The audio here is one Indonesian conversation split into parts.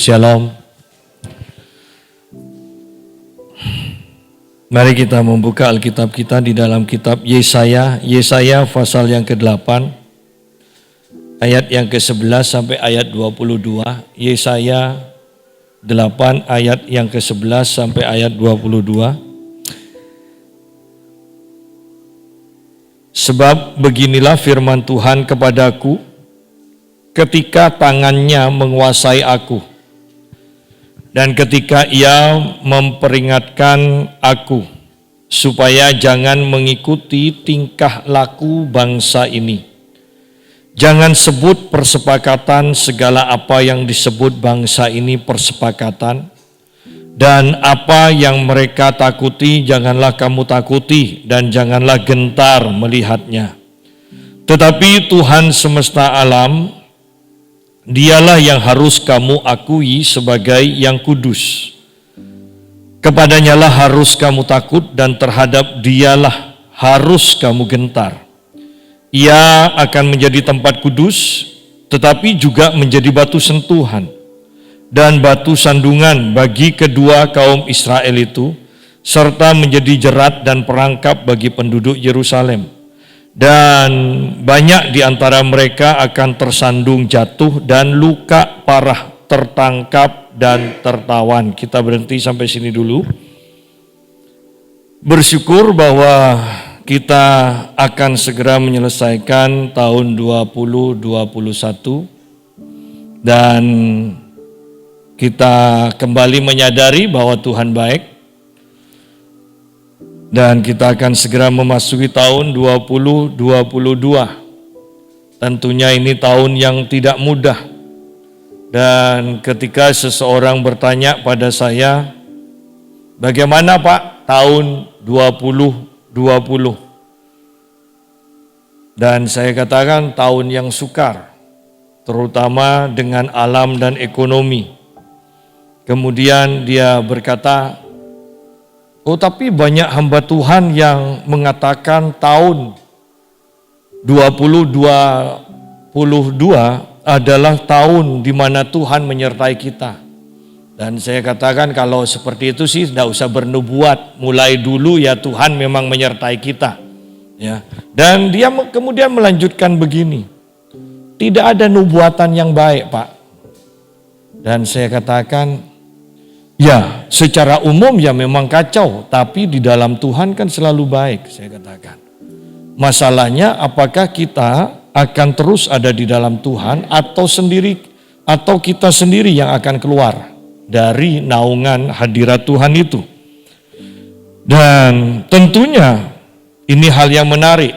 Shalom. Mari kita membuka Alkitab kita di dalam kitab Yesaya pasal yang ke-8, ayat yang ke-11 sampai ayat 22. Yesaya 8 ayat yang ke-11 sampai ayat 22. Sebab beginilah firman Tuhan kepadaku ketika tangannya menguasai aku, dan ketika ia memperingatkan aku, supaya jangan mengikuti tingkah laku bangsa ini. Jangan sebut persepakatan segala apa yang disebut bangsa ini persepakatan, dan apa yang mereka takuti janganlah kamu takuti, dan janganlah gentar melihatnya. Tetapi Tuhan semesta alam, Dialah yang harus kamu akui sebagai yang kudus. Kepadanya lah harus kamu takut, dan terhadap Dialah harus kamu gentar. Ia akan menjadi tempat kudus, tetapi juga menjadi batu sentuhan dan batu sandungan bagi kedua kaum Israel itu, serta menjadi jerat dan perangkap bagi penduduk Yerusalem. Dan banyak di antara mereka akan tersandung jatuh dan luka parah, tertangkap dan tertawan. Kita berhenti sampai sini dulu. Bersyukur bahwa kita akan segera menyelesaikan tahun 2021 dan kita kembali menyadari bahwa Tuhan baik. Dan kita akan segera memasuki tahun 2022. Tentunya ini tahun yang tidak mudah. Dan ketika seseorang bertanya pada saya, bagaimana Pak tahun 2020? Dan saya katakan tahun yang sukar, terutama dengan alam dan ekonomi. Kemudian dia berkata, oh tapi banyak hamba Tuhan yang mengatakan tahun 2022 adalah tahun di mana Tuhan menyertai kita. Dan saya katakan kalau seperti itu sih tidak usah bernubuat, mulai dulu ya Tuhan memang menyertai kita. Ya. Dan dia kemudian melanjutkan begini, tidak ada nubuatan yang baik Pak. Dan saya katakan, ya, secara umum ya memang kacau, tapi di dalam Tuhan kan selalu baik, saya katakan. Masalahnya apakah kita akan terus ada di dalam Tuhan atau kita sendiri yang akan keluar dari naungan hadirat Tuhan itu. Dan tentunya ini hal yang menarik.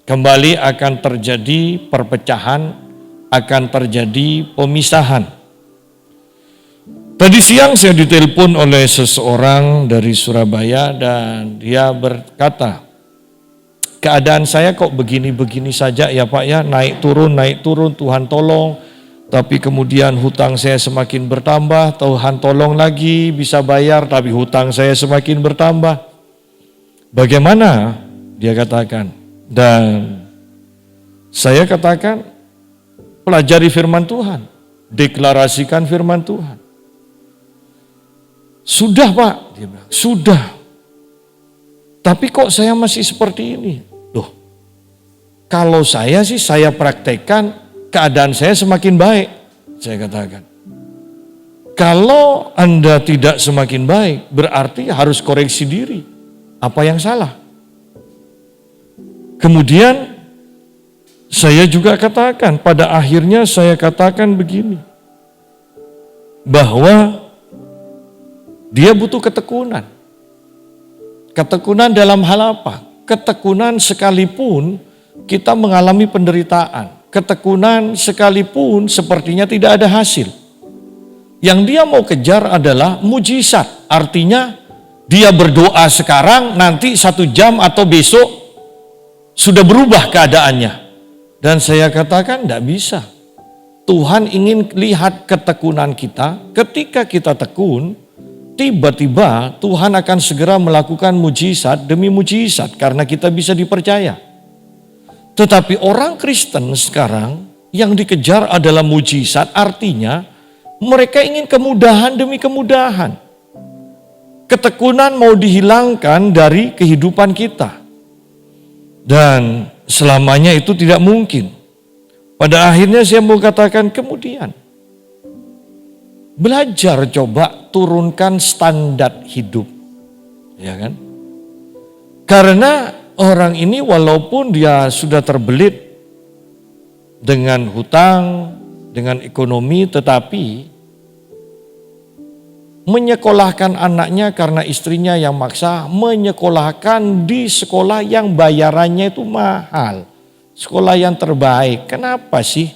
Kembali akan terjadi perpecahan, akan terjadi pemisahan. Tadi siang saya ditelepon oleh seseorang dari Surabaya dan dia berkata, keadaan saya kok begini-begini saja ya Pak ya, naik turun, Tuhan tolong. Tapi kemudian hutang saya semakin bertambah, Tuhan tolong lagi bisa bayar tapi hutang saya semakin bertambah. Bagaimana? Dia katakan. Dan saya katakan, pelajari firman Tuhan, deklarasikan firman Tuhan. Sudah Pak, dia bilang, sudah. Tapi kok saya masih seperti ini? Loh, kalau saya sih saya praktekkan, keadaan saya semakin baik. Saya katakan, kalau Anda tidak semakin baik, berarti harus koreksi diri. Apa yang salah? Kemudian saya juga katakan, pada akhirnya saya katakan begini, bahwa dia butuh ketekunan. Ketekunan dalam hal apa? Ketekunan sekalipun kita mengalami penderitaan. Ketekunan sekalipun sepertinya tidak ada hasil. Yang dia mau kejar adalah mujizat. Artinya dia berdoa sekarang, nanti 1 jam atau besok sudah berubah keadaannya. Dan saya katakan tidak bisa. Tuhan ingin lihat ketekunan kita. Ketika kita tekun, tiba-tiba Tuhan akan segera melakukan mujizat demi mujizat karena kita bisa dipercaya. Tetapi orang Kristen sekarang yang dikejar adalah mujizat, artinya Mereka ingin kemudahan demi kemudahan. Ketekunan mau dihilangkan dari kehidupan kita. Dan selamanya itu tidak mungkin. Pada akhirnya saya mau katakan kemudian. Belajar coba turunkan standar hidup. Ya kan? Karena orang ini walaupun dia sudah terbelit dengan hutang, dengan ekonomi, tetapi menyekolahkan anaknya karena istrinya yang maksa, menyekolahkan di sekolah yang bayarannya itu mahal. Sekolah yang terbaik. Kenapa sih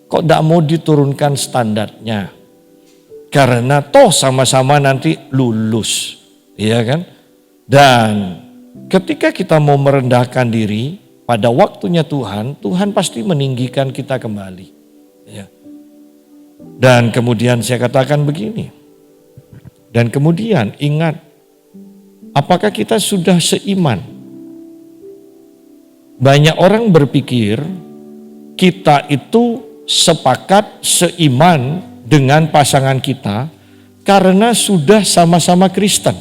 kok tidak mau diturunkan standarnya? Karena toh sama-sama nanti lulus. Iya kan? Dan ketika kita mau merendahkan diri, pada waktunya Tuhan pasti meninggikan kita kembali. Ya. Dan kemudian saya katakan begini. Dan kemudian ingat, apakah kita sudah seiman? Banyak orang berpikir kita itu sepakat seiman dengan pasangan kita karena sudah sama-sama Kristen.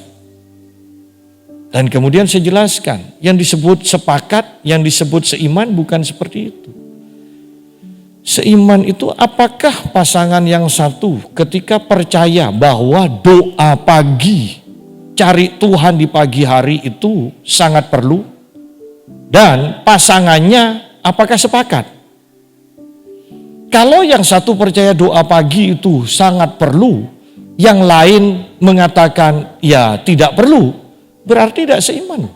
Dan kemudian saya jelaskan, yang disebut sepakat, yang disebut seiman bukan seperti itu. Seiman itu apakah pasangan yang satu ketika percaya bahwa doa pagi, cari Tuhan di pagi hari itu sangat perlu, dan pasangannya apakah sepakat? Kalau yang satu percaya doa pagi itu sangat perlu, yang lain mengatakan ya tidak perlu, berarti tidak seiman.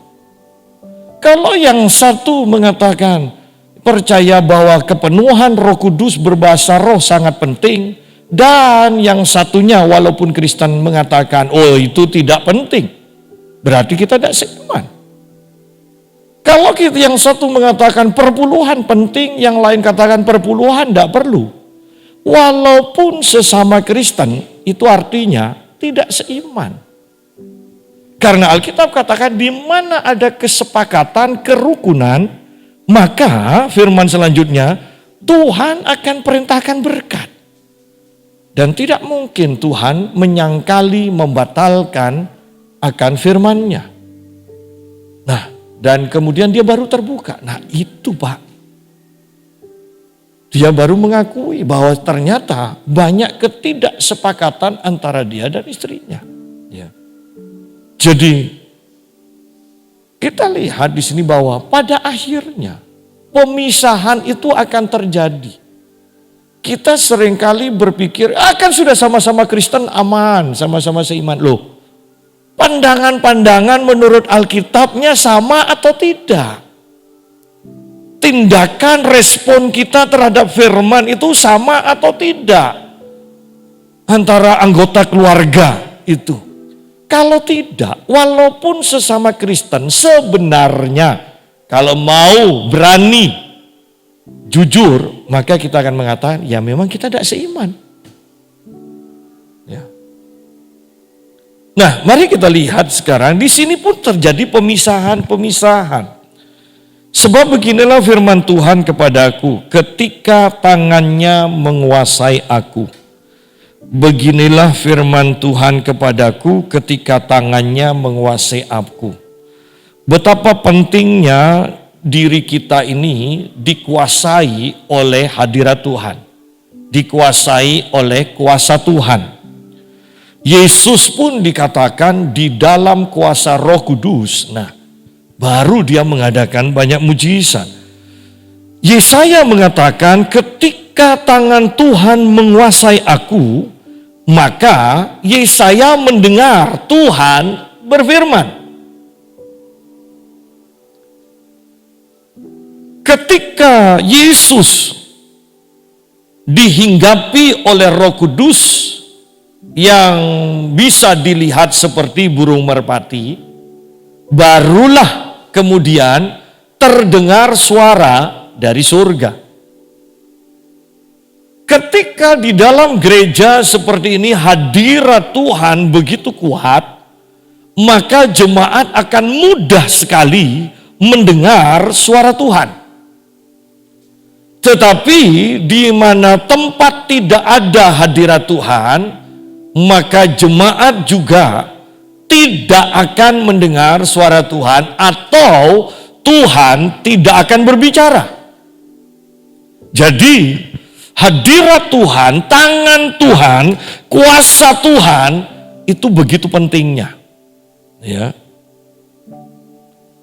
Kalau yang satu mengatakan percaya bahwa kepenuhan Roh Kudus berbahasa roh sangat penting, dan yang satunya walaupun Kristen mengatakan oh itu tidak penting, berarti kita tidak seiman. Kalau kita yang satu mengatakan perpuluhan penting, yang lain katakan perpuluhan tidak perlu, walaupun sesama Kristen, itu artinya tidak seiman. Karena Alkitab katakan di mana ada kesepakatan, kerukunan, maka firman selanjutnya Tuhan akan perintahkan berkat. Dan tidak mungkin Tuhan menyangkali, membatalkan akan firman-Nya. Nah, dan kemudian dia baru terbuka. Nah itu Pak. Dia baru mengakui bahwa ternyata banyak ketidaksepakatan antara dia dan istrinya. Ya. Jadi kita lihat di sini bahwa pada akhirnya pemisahan itu akan terjadi. Kita seringkali berpikir akan sudah sama-sama Kristen aman, sama-sama seiman. Loh, pandangan-pandangan menurut Alkitabnya sama atau tidak? Tindakan respon kita terhadap firman itu sama atau tidak? Antara anggota keluarga itu. Kalau tidak, walaupun sesama Kristen sebenarnya kalau mau berani jujur, maka kita akan mengatakan ya memang kita tidak seiman. Ya. Nah, mari kita lihat sekarang di sini pun terjadi pemisahan-pemisahan. Sebab beginilah firman Tuhan kepadaku, ketika tangannya menguasai aku. Beginilah firman Tuhan kepadaku ketika tangannya menguasai aku. Betapa pentingnya diri kita ini dikuasai oleh hadirat Tuhan. Dikuasai oleh kuasa Tuhan. Yesus pun dikatakan di dalam kuasa Roh Kudus. Nah, baru dia mengadakan banyak mujizat. Yesaya mengatakan ketika tangan Tuhan menguasai aku, maka Yesaya mendengar Tuhan berfirman. Ketika Yesus dihinggapi oleh Roh Kudus yang bisa dilihat seperti burung merpati, barulah kemudian terdengar suara dari surga. Ketika di dalam gereja seperti ini hadirat Tuhan begitu kuat, maka jemaat akan mudah sekali mendengar suara Tuhan. Tetapi di mana tempat tidak ada hadirat Tuhan, maka jemaat juga tidak akan mendengar suara Tuhan, atau Tuhan tidak akan berbicara. Jadi hadirat Tuhan, tangan Tuhan, kuasa Tuhan itu begitu pentingnya. Ya.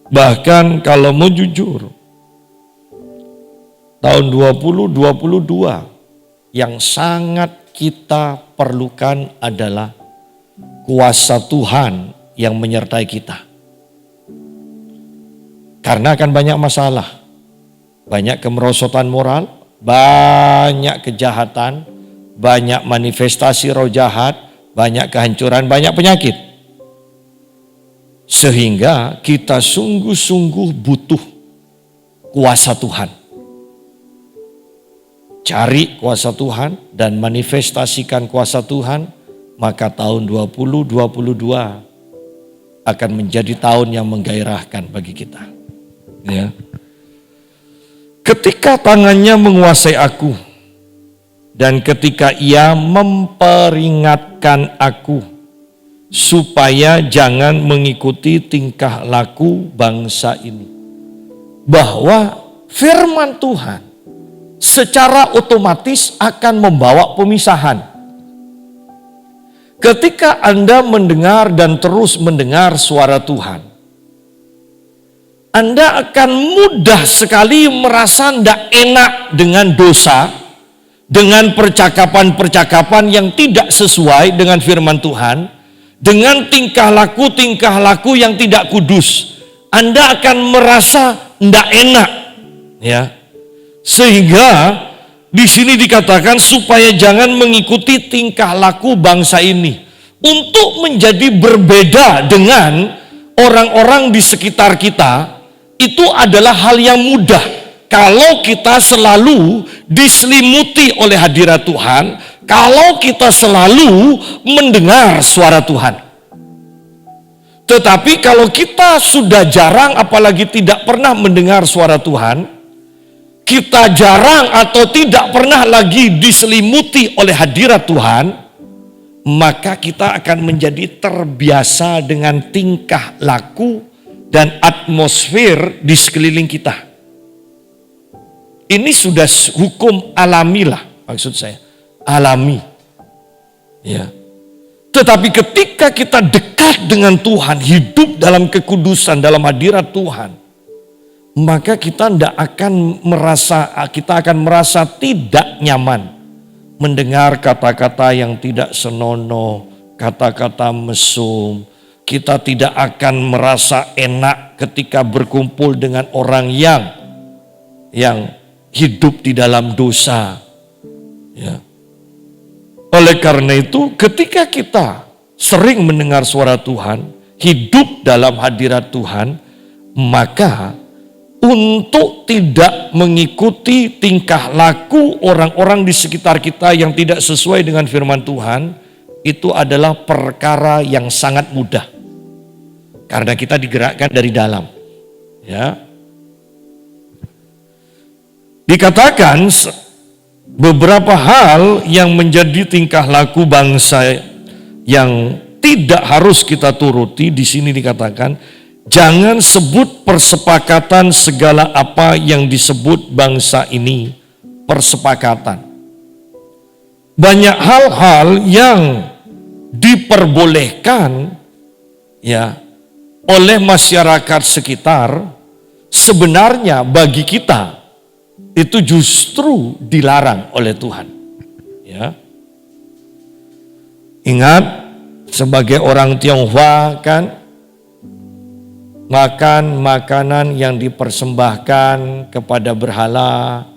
Bahkan kalau mau jujur, tahun 2022 yang sangat kita perlukan adalah kuasa Tuhan yang menyertai kita. Karena akan banyak masalah, banyak kemerosotan moral, banyak kejahatan, banyak manifestasi roh jahat, banyak kehancuran, banyak penyakit. Sehingga kita sungguh-sungguh butuh kuasa Tuhan. Cari kuasa Tuhan dan manifestasikan kuasa Tuhan, maka tahun 2022 akan menjadi tahun yang menggairahkan bagi kita. Ya. Ketika tangannya menguasai aku, dan ketika ia memperingatkan aku, supaya jangan mengikuti tingkah laku bangsa ini. Bahwa firman Tuhan secara otomatis akan membawa pemisahan. Ketika Anda mendengar dan terus mendengar suara Tuhan, Anda akan mudah sekali merasa tidak enak dengan dosa, dengan percakapan-percakapan yang tidak sesuai dengan firman Tuhan, dengan tingkah laku yang tidak kudus. Anda akan merasa tidak enak, ya. Sehingga di sini dikatakan supaya jangan mengikuti tingkah laku bangsa ini, untuk menjadi berbeda dengan orang-orang di sekitar kita. Itu adalah hal yang mudah kalau kita selalu diselimuti oleh hadirat Tuhan, kalau kita selalu mendengar suara Tuhan. Tetapi kalau kita sudah jarang, apalagi tidak pernah mendengar suara Tuhan, kita jarang atau tidak pernah lagi diselimuti oleh hadirat Tuhan, maka kita akan menjadi terbiasa dengan tingkah laku dan atmosfer di sekeliling kita. Ini sudah hukum alami lah, maksud saya, alami. Ya. Tetapi ketika kita dekat dengan Tuhan, hidup dalam kekudusan, dalam hadirat Tuhan, maka kita akan merasa tidak nyaman mendengar kata-kata yang tidak senonoh, kata-kata mesum. Kita tidak akan merasa enak ketika berkumpul dengan orang yang hidup di dalam dosa. Ya. Oleh karena itu, ketika kita sering mendengar suara Tuhan, hidup dalam hadirat Tuhan, maka untuk tidak mengikuti tingkah laku orang-orang di sekitar kita yang tidak sesuai dengan firman Tuhan, itu adalah perkara yang sangat mudah. Karena kita digerakkan dari dalam. Ya. Dikatakan beberapa hal yang menjadi tingkah laku bangsa yang tidak harus kita turuti. Di sini dikatakan, jangan sebut persepakatan segala apa yang disebut bangsa ini persepakatan. Banyak hal-hal yang diperbolehkan ya oleh masyarakat sekitar, sebenarnya bagi kita itu justru dilarang oleh Tuhan. Ya. Ingat, sebagai orang Tionghoa kan, makan makanan yang dipersembahkan kepada berhala.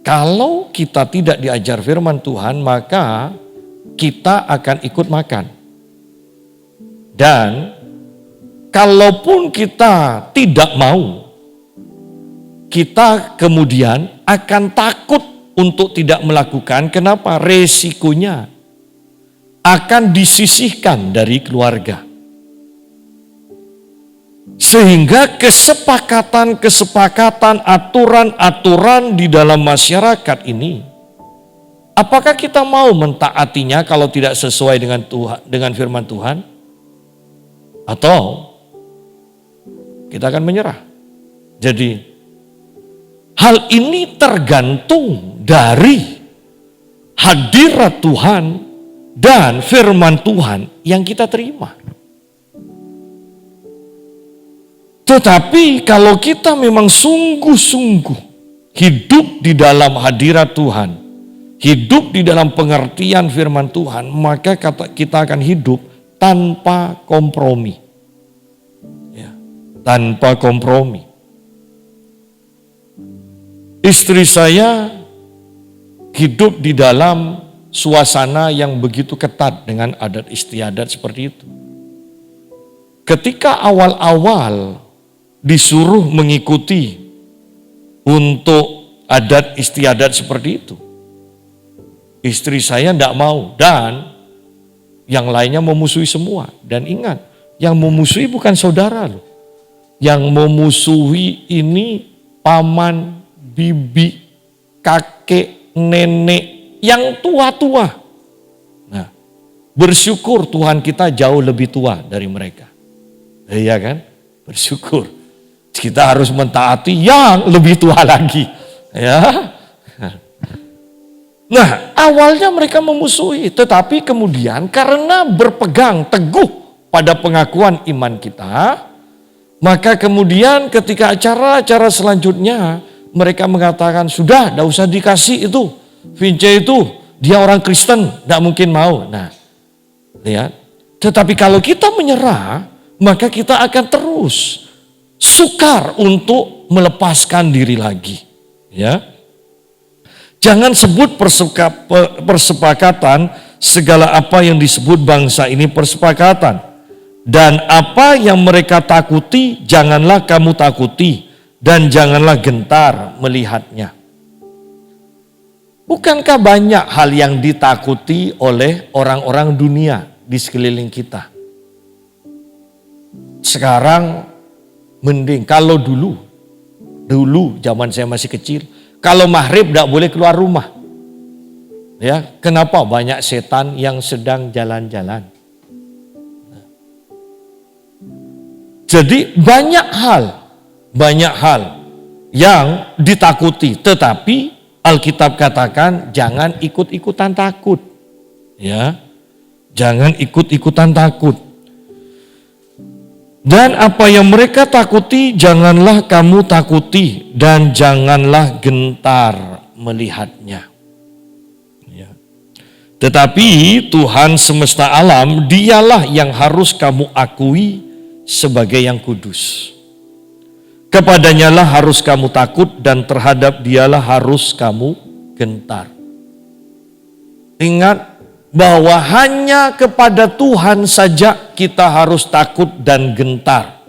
Kalau kita tidak diajar firman Tuhan, maka kita akan ikut makan. Dan kalaupun kita tidak mau, kita kemudian akan takut untuk tidak melakukan. Kenapa? Resikonya akan disisihkan dari keluarga. Sehingga kesepakatan-kesepakatan, aturan-aturan di dalam masyarakat ini, apakah kita mau mentaatinya kalau tidak sesuai dengan Tuhan, dengan firman Tuhan? Atau kita akan menyerah? Jadi hal ini tergantung dari hadirat Tuhan dan firman Tuhan yang kita terima. Tetapi kalau kita memang sungguh-sungguh hidup di dalam hadirat Tuhan, hidup di dalam pengertian firman Tuhan, maka kita akan hidup tanpa kompromi. Ya, tanpa kompromi. Istri saya hidup di dalam suasana yang begitu ketat dengan adat istiadat seperti itu. Ketika awal-awal disuruh mengikuti untuk adat istiadat seperti itu, istri saya tidak mau dan yang lainnya memusuhi semua. Dan ingat, yang memusuhi bukan saudara loh. Yang memusuhi ini paman, bibi, kakek, nenek, yang tua-tua. Nah, bersyukur Tuhan kita jauh lebih tua dari mereka. Iya kan? Bersyukur. Kita harus mentaati yang lebih tua lagi. Ya. Nah, awalnya mereka memusuhi, tetapi kemudian karena berpegang teguh pada pengakuan iman kita, maka kemudian ketika acara-acara selanjutnya mereka mengatakan, sudah, tidak usah dikasih itu. Vince itu, dia orang Kristen, tidak mungkin mau. Nah, lihat. Tetapi kalau kita menyerah, maka kita akan terus sukar untuk melepaskan diri lagi. Ya. Jangan sebut persepakatan segala apa yang disebut bangsa ini persepakatan. Dan apa yang mereka takuti, janganlah kamu takuti. Dan janganlah gentar melihatnya. Bukankah banyak hal yang ditakuti oleh orang-orang dunia di sekeliling kita? Sekarang mending, kalau dulu zaman saya masih kecil, kalau maghrib tidak boleh keluar rumah. Ya, kenapa? Banyak setan yang sedang jalan-jalan. Jadi banyak hal yang ditakuti, tetapi Alkitab katakan jangan ikut-ikutan takut. Ya. Jangan ikut-ikutan takut. Dan apa yang mereka takuti, janganlah kamu takuti dan janganlah gentar melihatnya. Ya. Tetapi Tuhan semesta alam, dialah yang harus kamu akui sebagai yang kudus. Kepadanya lah harus kamu takut dan terhadap dialah harus kamu gentar. Ingat, bahwa hanya kepada Tuhan saja kita harus takut dan gentar.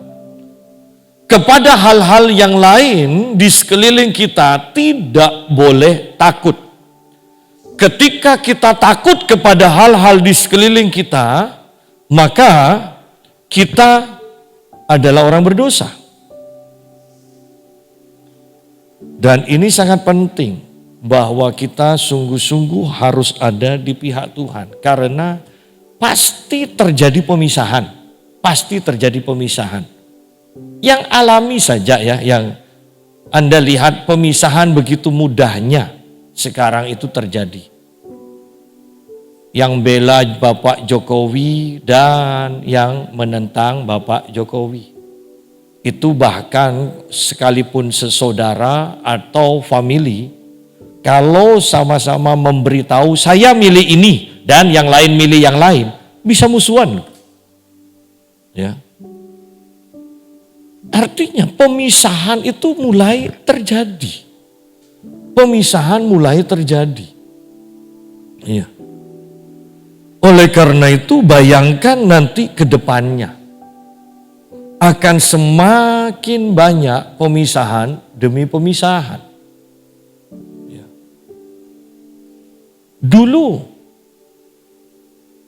Kepada hal-hal yang lain di sekeliling kita tidak boleh takut. Ketika kita takut kepada hal-hal di sekeliling kita, maka kita adalah orang berdosa. Dan ini sangat penting. Bahwa kita sungguh-sungguh harus ada di pihak Tuhan. Karena pasti terjadi pemisahan. Pasti terjadi pemisahan. Yang alami saja ya, yang Anda lihat pemisahan begitu mudahnya sekarang itu terjadi. Yang bela Bapak Jokowi dan yang menentang Bapak Jokowi. Itu bahkan sekalipun sesaudara atau famili, kalau sama-sama memberitahu saya milih ini dan yang lain milih yang lain, bisa musuhan. Ya. Artinya pemisahan itu mulai terjadi. Pemisahan mulai terjadi. Iya. Oleh karena itu bayangkan nanti ke depannya akan semakin banyak pemisahan demi pemisahan. Dulu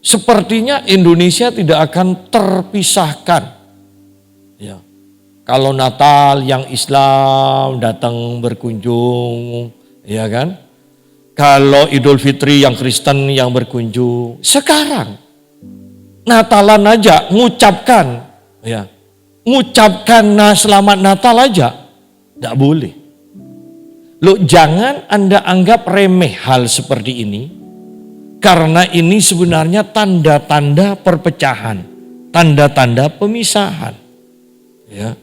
sepertinya Indonesia tidak akan terpisahkan. Ya. Kalau Natal yang Islam datang berkunjung, ya kan? Kalau Idul Fitri yang Kristen yang berkunjung. Sekarang Natalan aja ngucapkan, ya, ngucapkan selamat Natal aja, tidak boleh. Loh, jangan Anda anggap remeh hal seperti ini, karena ini sebenarnya tanda-tanda perpecahan, tanda-tanda pemisahan, ya.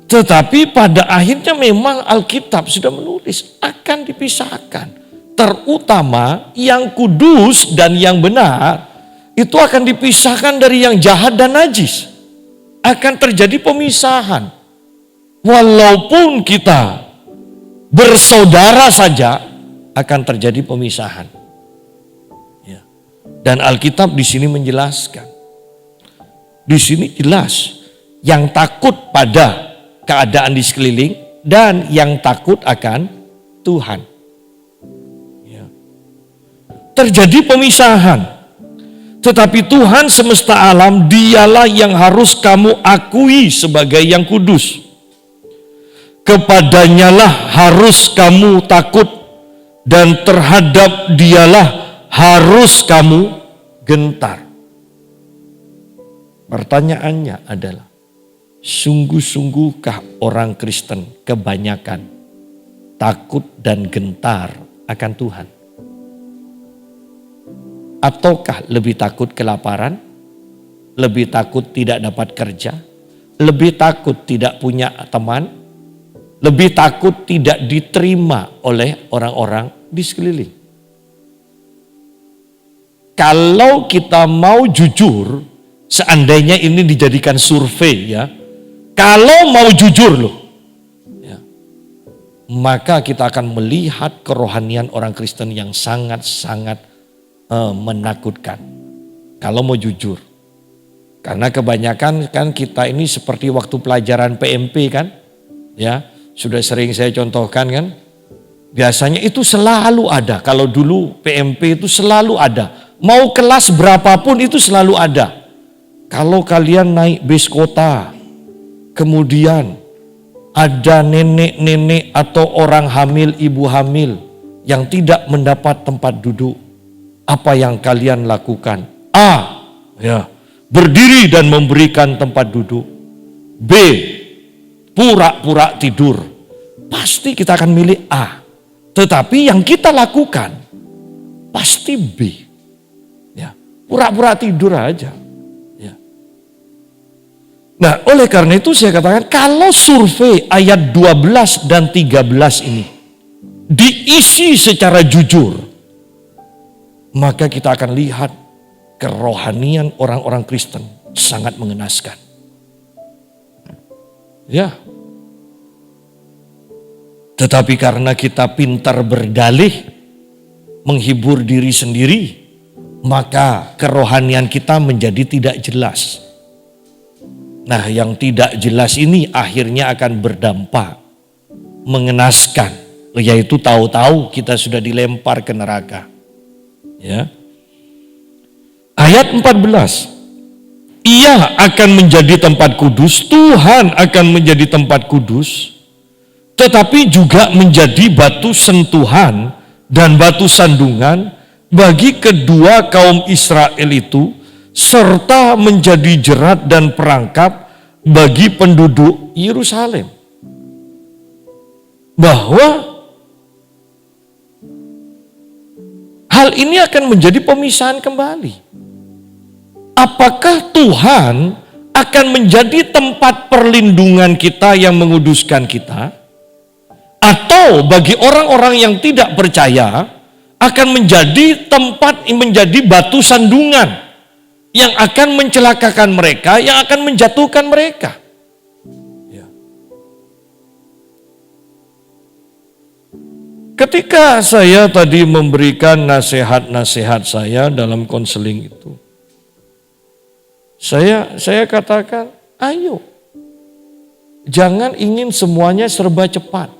Tetapi pada akhirnya memang Alkitab sudah menulis akan dipisahkan. Terutama yang kudus dan yang benar itu akan dipisahkan dari yang jahat dan najis. Akan terjadi pemisahan. Walaupun kita bersaudara saja akan terjadi pemisahan. Ya. Dan Alkitab di sini menjelaskan. Di sini jelas yang takut pada keadaan di sekeliling dan yang takut akan Tuhan. Ya. Terjadi pemisahan. Tetapi Tuhan semesta alam, dialah yang harus kamu akui sebagai yang kudus. Kepadanyalah harus kamu takut dan terhadap dialah harus kamu gentar. Pertanyaannya adalah, sungguh-sungguhkah orang Kristen kebanyakan takut dan gentar akan Tuhan? Ataukah lebih takut kelaparan, lebih takut tidak dapat kerja, lebih takut tidak punya teman, lebih takut tidak diterima oleh orang-orang di sekeliling? Kalau kita mau jujur, seandainya ini dijadikan survei ya, kalau mau jujur loh, ya, maka kita akan melihat kerohanian orang Kristen yang sangat-sangat menakutkan. Kalau mau jujur. Karena kebanyakan kan kita ini seperti waktu pelajaran PMP kan. Ya, sudah sering saya contohkan kan. Biasanya itu selalu ada. Kalau dulu PMP itu selalu ada. Mau kelas berapapun itu selalu ada. Kalau kalian naik bis kota, kemudian ada nenek-nenek atau orang hamil, ibu hamil yang tidak mendapat tempat duduk, apa yang kalian lakukan? A, ya, berdiri dan memberikan tempat duduk. B, pura-pura tidur. Pasti kita akan milih A. Tetapi yang kita lakukan pasti B. Ya, pura-pura tidur aja. Ya. Nah, oleh karena itu saya katakan kalau survei ayat 12 dan 13 ini diisi secara jujur, maka kita akan lihat kerohanian orang-orang Kristen sangat mengenaskan. Ya. Tetapi karena kita pintar berdalih, menghibur diri sendiri, maka kerohanian kita menjadi tidak jelas. Nah, yang tidak jelas ini akhirnya akan berdampak mengenaskan, yaitu tahu-tahu kita sudah dilempar ke neraka. Ya. Ayat 14. Ia akan menjadi tempat kudus, Tuhan akan menjadi tempat kudus, tetapi juga menjadi batu sentuhan dan batu sandungan bagi kedua kaum Israel itu, serta menjadi jerat dan perangkap bagi penduduk Yerusalem. Bahwa hal ini akan menjadi pemisahan kembali. Apakah Tuhan akan menjadi tempat perlindungan kita yang menguduskan kita? Atau bagi orang-orang yang tidak percaya akan menjadi tempat, menjadi batu sandungan yang akan mencelakakan mereka, yang akan menjatuhkan mereka? Ketika saya tadi memberikan nasihat-nasihat saya dalam konseling itu, saya katakan, ayo, jangan ingin semuanya serba cepat.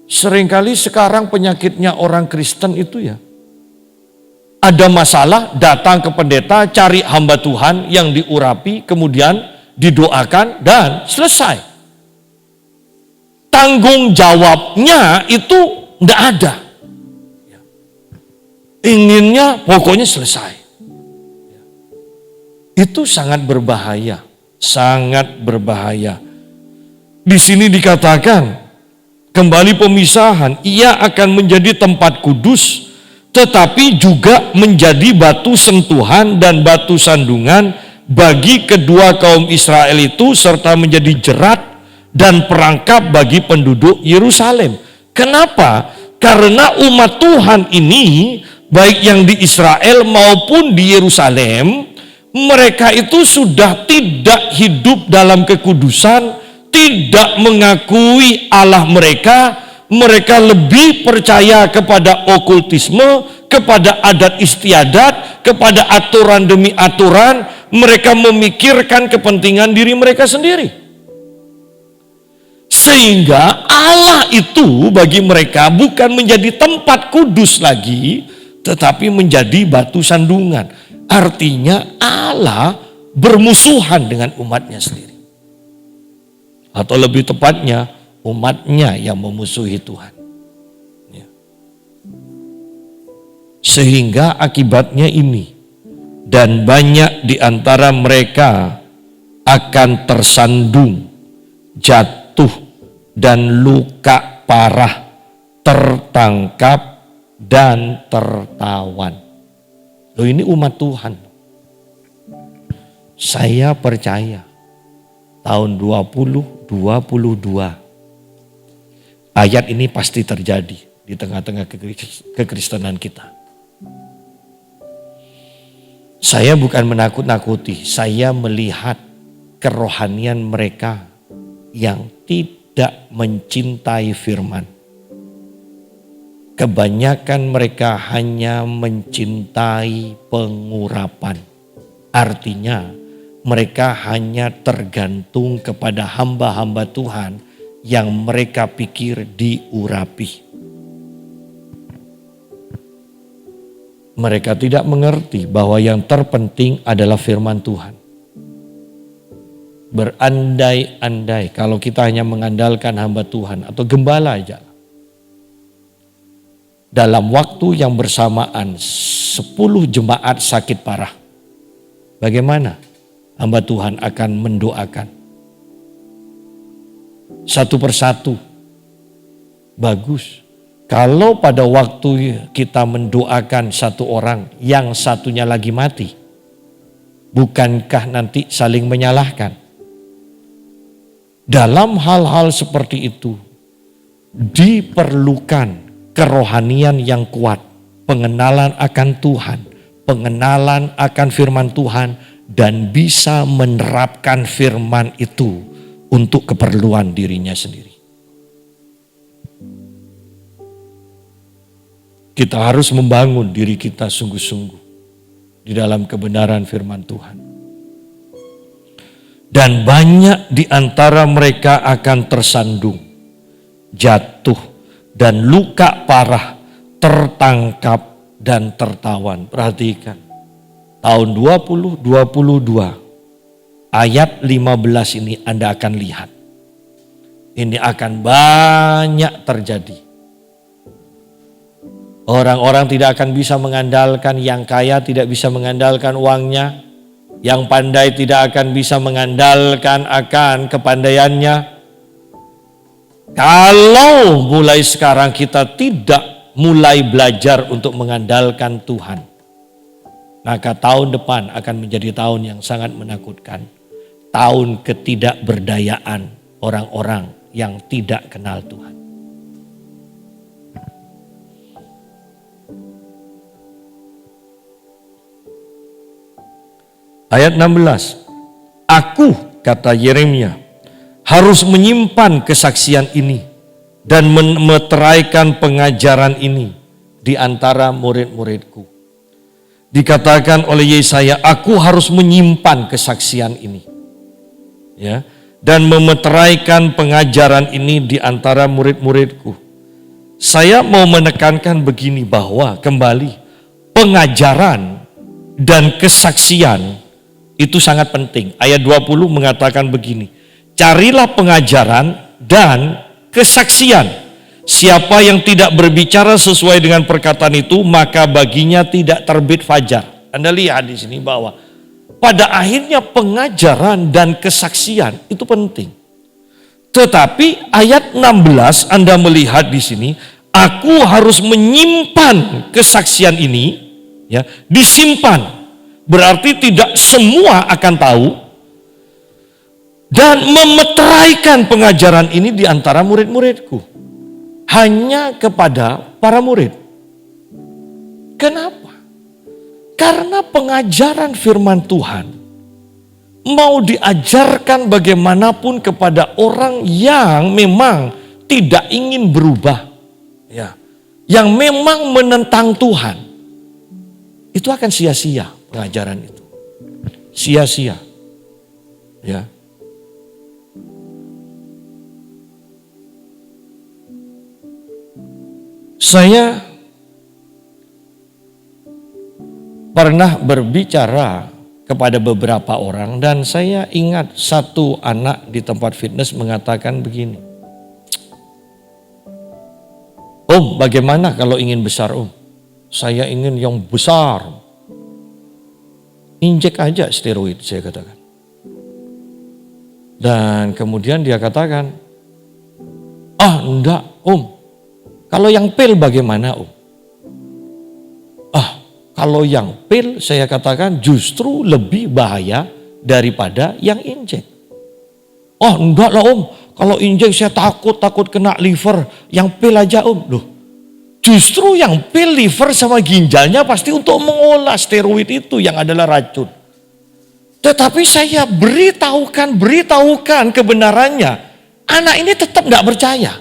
Seringkali sekarang penyakitnya orang Kristen itu ya, ada masalah, datang ke pendeta, cari hamba Tuhan yang diurapi, kemudian didoakan, dan selesai. Tanggung jawabnya itu tidak ada. Inginnya pokoknya selesai. Itu sangat berbahaya, sangat berbahaya. Di sini dikatakan, kembali pemisahan, ia akan menjadi tempat kudus, tetapi juga menjadi batu sentuhan dan batu sandungan bagi kedua kaum Israel itu, serta menjadi jerat dan perangkap bagi penduduk Yerusalem. Kenapa? Karena umat Tuhan ini, baik yang di Israel maupun di Yerusalem, mereka itu sudah tidak hidup dalam kekudusan, tidak mengakui Allah mereka. Mereka lebih percaya kepada okultisme, kepada adat istiadat, kepada aturan demi aturan. Mereka memikirkan kepentingan diri mereka sendiri. Sehingga Allah itu bagi mereka bukan menjadi tempat kudus lagi, tetapi menjadi batu sandungan. Artinya Allah bermusuhan dengan umatnya sendiri. Atau lebih tepatnya, umatnya yang memusuhi Tuhan. Ya. Sehingga akibatnya ini, dan banyak di antara mereka akan tersandung, jatuh, dan luka parah, tertangkap, dan tertawan. Loh, ini umat Tuhan. Saya percaya tahun 2022 ayat ini pasti terjadi di tengah-tengah kekristenan kita. Saya bukan menakut-nakuti, saya melihat kerohanian mereka yang tidak mencintai firman. Kebanyakan mereka hanya mencintai pengurapan. Artinya mereka hanya tergantung kepada hamba-hamba Tuhan yang mereka pikir diurapi. Mereka tidak mengerti bahwa yang terpenting adalah firman Tuhan. Berandai-andai kalau kita hanya mengandalkan hamba Tuhan atau gembala aja. Dalam waktu yang bersamaan 10 jemaat sakit parah. Bagaimana hamba Tuhan akan mendoakan? Satu persatu. Bagus. Kalau pada waktu kita mendoakan satu orang, yang satunya lagi mati, bukankah nanti saling menyalahkan? Dalam hal-hal seperti itu, diperlukan kerohanian yang kuat, pengenalan akan Tuhan, pengenalan akan firman Tuhan, dan bisa menerapkan firman itu untuk keperluan dirinya sendiri. Kita harus membangun diri kita sungguh-sungguh di dalam kebenaran firman Tuhan. Dan banyak di antara mereka akan tersandung, jatuh, dan luka parah, tertangkap, dan tertawan. Perhatikan, tahun 2022, ayat 15 ini Anda akan lihat. Ini akan banyak terjadi. Orang-orang tidak akan bisa mengandalkan, yang kaya tidak bisa mengandalkan uangnya, yang pandai tidak akan bisa mengandalkan akan kepandaiannya. Kalau mulai sekarang kita tidak mulai belajar untuk mengandalkan Tuhan, maka tahun depan akan menjadi tahun yang sangat menakutkan. Tahun ketidakberdayaan orang-orang yang tidak kenal Tuhan. Ayat 16, aku, kata Yeremia, harus menyimpan kesaksian ini dan memeteraikan pengajaran ini di antara murid-muridku. Dikatakan oleh Yesaya, aku harus menyimpan kesaksian ini, ya, dan memeteraikan pengajaran ini di antara murid-muridku. Saya mau menekankan begini, bahwa kembali pengajaran dan kesaksian Itu sangat penting. Ayat 20 mengatakan begini, carilah pengajaran dan kesaksian. Siapa yang tidak berbicara sesuai dengan perkataan itu, maka baginya tidak terbit fajar. Anda lihat di sini bahwa pada akhirnya pengajaran dan kesaksian itu penting. Tetapi ayat 16 Anda melihat di sini, aku harus menyimpan kesaksian ini, ya, disimpan. Berarti tidak semua akan tahu, dan memeteraikan pengajaran ini di antara murid-muridku. Hanya kepada para murid. Kenapa? Karena pengajaran firman Tuhan mau diajarkan bagaimanapun kepada orang yang memang tidak ingin berubah, ya, yang memang menentang Tuhan, itu akan sia-sia pengajaran itu. Sia-sia. Ya. Saya pernah berbicara kepada beberapa orang dan saya ingat satu anak di tempat fitness mengatakan begini, Om, bagaimana kalau ingin besar, Om? Saya ingin yang besar. Injek aja steroid, saya katakan. Dan kemudian dia katakan, enggak, Om. Kalau yang pil bagaimana, Om? Kalau yang pil saya katakan justru lebih bahaya daripada yang injek. Enggak lah, Om. Kalau injek saya takut kena liver. Yang pil aja, Om. Loh, justru yang pil, liver sama ginjalnya pasti untuk mengolah steroid itu yang adalah racun. Tetapi saya beritahukan kebenarannya. Anak ini tetap tidak percaya.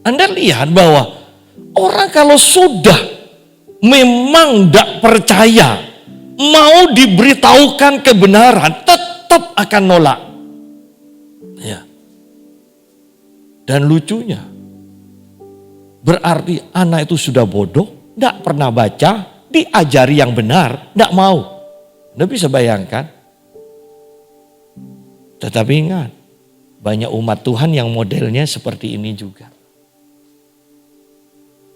Anda lihat bahwa orang kalau sudah memang tidak percaya, mau diberitahukan kebenaran, tetap akan nolak. Ya. Dan lucunya, berarti anak itu sudah bodoh, tidak pernah baca, diajari yang benar, tidak mau. Anda bisa bayangkan. Tetapi ingat, banyak umat Tuhan yang modelnya seperti ini juga.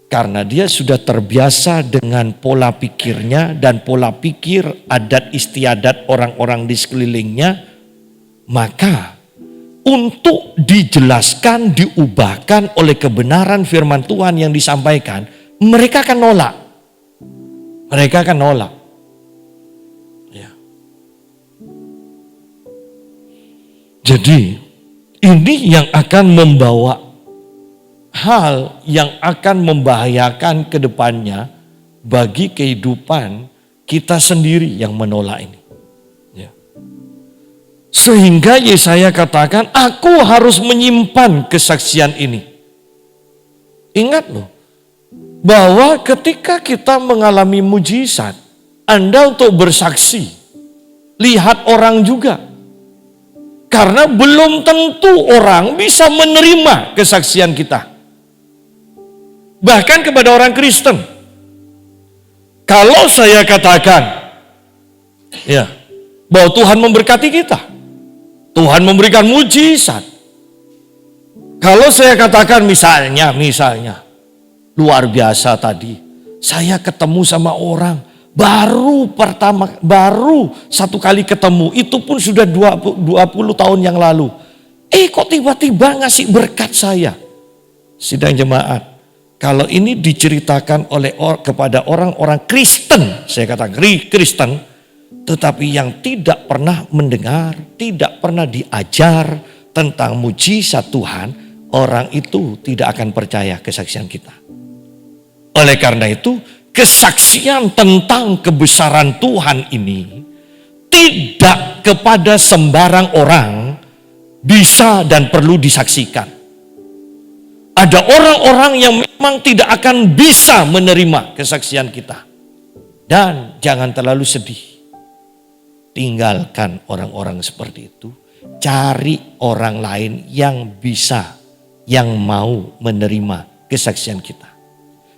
Karena dia sudah terbiasa dengan pola pikirnya dan pola pikir adat istiadat orang-orang di sekelilingnya, maka untuk dijelaskan, diubahkan oleh kebenaran firman Tuhan yang disampaikan, mereka akan nolak. Mereka akan nolak. Ya. Jadi ini yang akan membawa hal yang akan membahayakan ke depannya bagi kehidupan kita sendiri yang menolak ini. Ya. Sehingga Yesaya katakan, aku harus menyimpan kesaksian ini. Ingat loh, bahwa ketika kita mengalami mujizat, Anda untuk bersaksi, lihat orang juga. Karena belum tentu orang bisa menerima kesaksian kita. Bahkan kepada orang Kristen. Kalau saya katakan, ya, bahwa Tuhan memberkati kita, Tuhan memberikan mujizat. Kalau saya katakan misalnya, luar biasa tadi, saya ketemu sama orang, baru satu kali ketemu, itu pun sudah 20 tahun yang lalu. Kok tiba-tiba ngasih berkat saya? Sidang jemaat, kalau ini diceritakan kepada orang-orang Kristen, saya katakan Kristen, tetapi yang tidak pernah mendengar, tidak pernah diajar tentang mujizat Tuhan, orang itu tidak akan percaya kesaksian kita. Oleh karena itu, kesaksian tentang kebesaran Tuhan ini tidak kepada sembarang orang bisa dan perlu disaksikan. Ada orang-orang yang memang tidak akan bisa menerima kesaksian kita. Dan jangan terlalu sedih. Tinggalkan orang-orang seperti itu. Cari orang lain yang bisa, yang mau menerima kesaksian kita.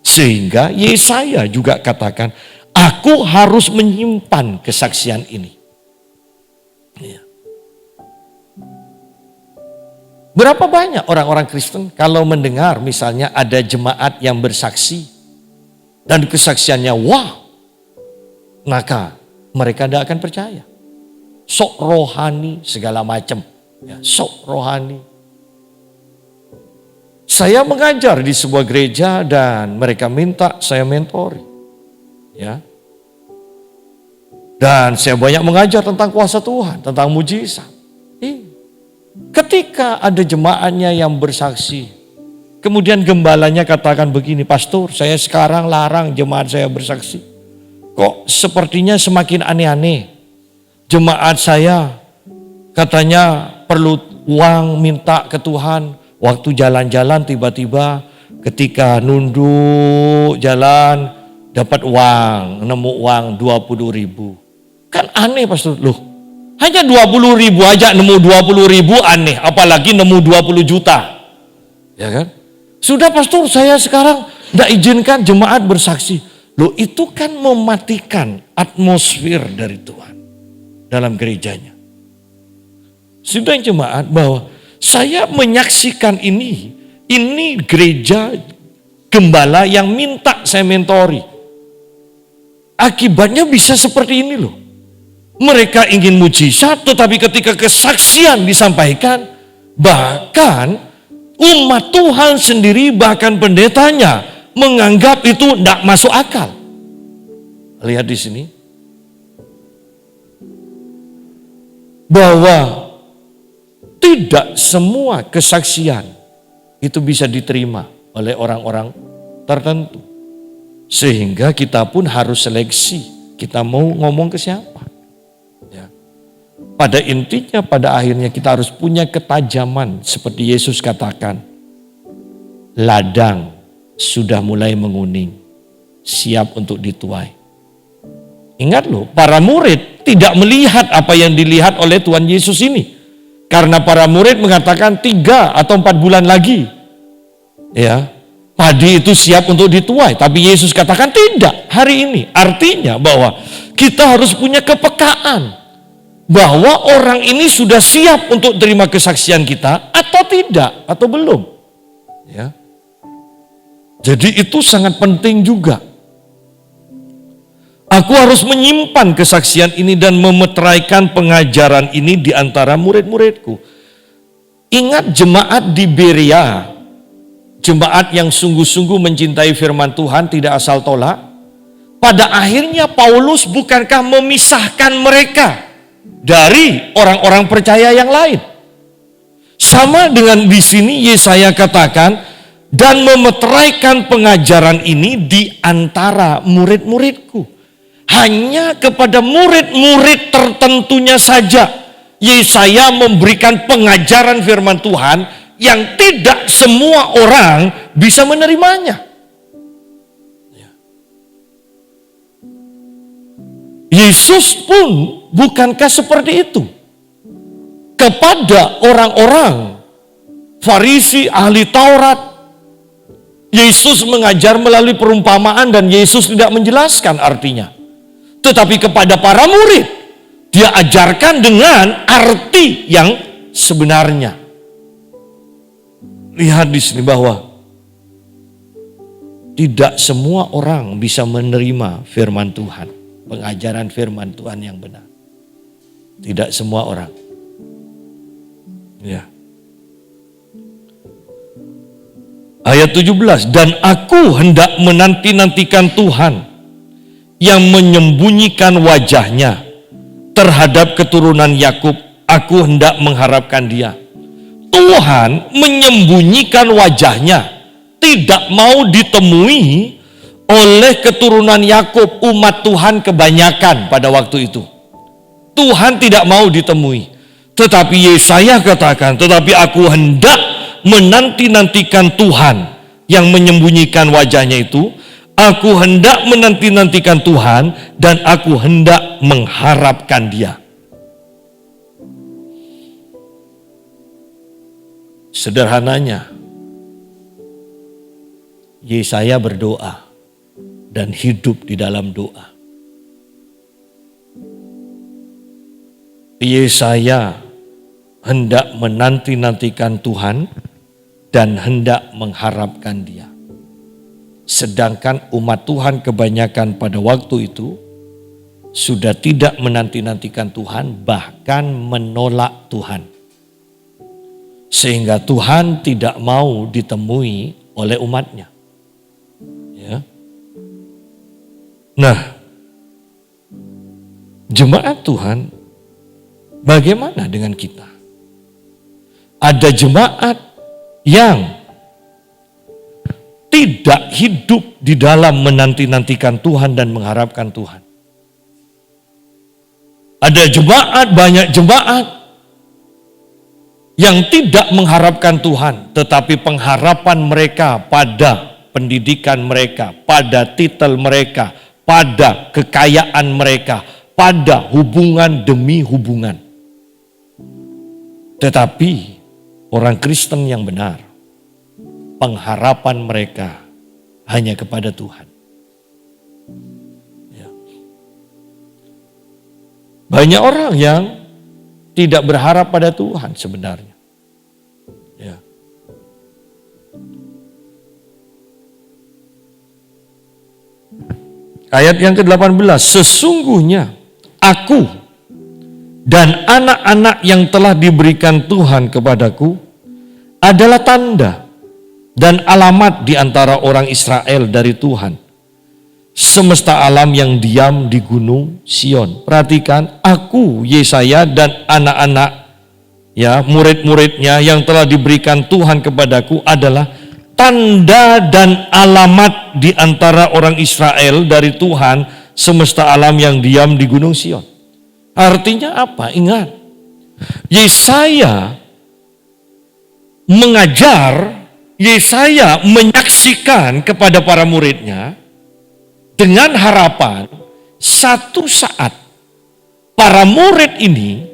Sehingga Yesaya juga katakan, aku harus menyimpan kesaksian ini. Berapa banyak orang-orang Kristen kalau mendengar misalnya ada jemaat yang bersaksi dan kesaksiannya wah, maka mereka tidak akan percaya. Sok rohani segala macam, ya, sok rohani. Saya mengajar di sebuah gereja dan mereka minta saya mentori, ya. Dan saya banyak mengajar tentang kuasa Tuhan, tentang mujizat. Ketika ada jemaatnya yang bersaksi, kemudian gembalanya katakan begini, pastor, saya sekarang larang jemaat saya bersaksi. Kok sepertinya semakin aneh-aneh. Jemaat saya katanya perlu uang, minta ke Tuhan. Waktu jalan-jalan tiba-tiba ketika nunduk jalan dapat uang, nemu uang 20.000. Kan aneh pastor, loh. Hanya 20.000 aja nemu 20.000 aneh, apalagi nemu 20 juta. Ya kan? Sudah pastor, saya sekarang tidak izinkan jemaat bersaksi. Loh, itu kan mematikan atmosfer dari Tuhan dalam gerejanya. Sudah jemaat bahwa saya menyaksikan ini gereja gembala yang minta saya mentori. Akibatnya bisa seperti ini loh. Mereka ingin mujizat, tetapi ketika kesaksian disampaikan, bahkan umat Tuhan sendiri, bahkan pendetanya menganggap itu tidak masuk akal. Lihat di sini, bahwa tidak semua kesaksian itu bisa diterima oleh orang-orang tertentu. Sehingga kita pun harus seleksi, kita mau ngomong ke siapa. Pada intinya, pada akhirnya kita harus punya ketajaman seperti Yesus katakan. Ladang sudah mulai menguning, siap untuk dituai. Ingat loh, para murid tidak melihat apa yang dilihat oleh Tuhan Yesus ini. Karena para murid mengatakan 3 atau 4 bulan lagi. Ya, padi itu siap untuk dituai. Tapi Yesus katakan tidak, hari ini. Artinya bahwa kita harus punya kepekaan. Bahwa orang ini sudah siap untuk terima kesaksian kita atau tidak, atau belum. Ya. Jadi itu sangat penting juga. Aku harus menyimpan kesaksian ini dan memeteraikan pengajaran ini di antara murid-muridku. Ingat jemaat di Berea, jemaat yang sungguh-sungguh mencintai firman Tuhan, tidak asal tolak. Pada akhirnya Paulus bukankah memisahkan mereka dari orang-orang percaya yang lain. Sama dengan di sini Yesaya katakan, dan memeteraikan pengajaran ini di antara murid-muridku. Hanya kepada murid-murid tertentunya saja Yesaya memberikan pengajaran firman Tuhan yang tidak semua orang bisa menerimanya. Yesus pun bukankah seperti itu? Kepada orang-orang Farisi, ahli Taurat, Yesus mengajar melalui perumpamaan dan Yesus tidak menjelaskan artinya. Tetapi kepada para murid, dia ajarkan dengan arti yang sebenarnya. Lihat di sini bahwa tidak semua orang bisa menerima firman Tuhan. Pengajaran firman Tuhan yang benar. Tidak semua orang. Ya. Ayat 17, dan aku hendak menanti-nantikan Tuhan yang menyembunyikan wajahnya terhadap keturunan Yakub. Aku hendak mengharapkan dia. Tuhan menyembunyikan wajahnya, tidak mau ditemui oleh keturunan Yakub, umat Tuhan kebanyakan pada waktu itu. Tuhan tidak mau ditemui. Tetapi Yesaya katakan, tetapi aku hendak menanti-nantikan Tuhan yang menyembunyikan wajahnya itu. Aku hendak menanti-nantikan Tuhan dan aku hendak mengharapkan dia. Sederhananya, Yesaya berdoa dan hidup di dalam doa. Yesaya hendak menanti-nantikan Tuhan dan hendak mengharapkan Dia. Sedangkan umat Tuhan kebanyakan pada waktu itu sudah tidak menanti-nantikan Tuhan, bahkan menolak Tuhan. Sehingga Tuhan tidak mau ditemui oleh umatnya. Ya. Nah, jemaat Tuhan, bagaimana dengan kita? Ada jemaat yang tidak hidup di dalam menanti-nantikan Tuhan dan mengharapkan Tuhan. Ada jemaat, banyak jemaat yang tidak mengharapkan Tuhan, tetapi pengharapan mereka pada pendidikan mereka, pada titel mereka, pada kekayaan mereka, pada hubungan demi hubungan. Tetapi orang Kristen yang benar, pengharapan mereka hanya kepada Tuhan. Ya. Banyak orang yang tidak berharap pada Tuhan sebenarnya. Ya. Ayat yang ke-18, sesungguhnya aku dan anak-anak yang telah diberikan Tuhan kepadaku adalah tanda dan alamat di antara orang Israel dari Tuhan. Semesta alam yang diam di gunung Sion. Perhatikan, aku Yesaya dan anak-anak, ya, murid-muridnya yang telah diberikan Tuhan kepadaku adalah tanda dan alamat di antara orang Israel dari Tuhan, semesta alam yang diam di gunung Sion. Artinya apa? Ingat, Yesaya mengajar, Yesaya menyaksikan kepada para muridnya dengan harapan satu saat para murid ini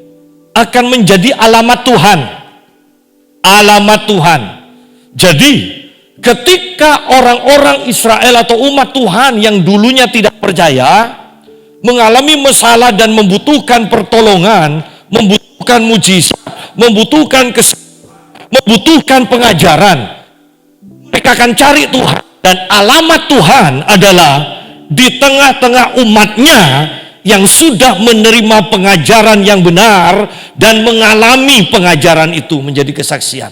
akan menjadi alamat Tuhan. Alamat Tuhan. Jadi ketika orang-orang Israel atau umat Tuhan yang dulunya tidak percaya mengalami masalah dan membutuhkan pertolongan, membutuhkan mujizat, membutuhkan membutuhkan pengajaran, mereka akan cari Tuhan. Dan alamat Tuhan adalah di tengah-tengah umatnya yang sudah menerima pengajaran yang benar dan mengalami pengajaran itu menjadi kesaksian.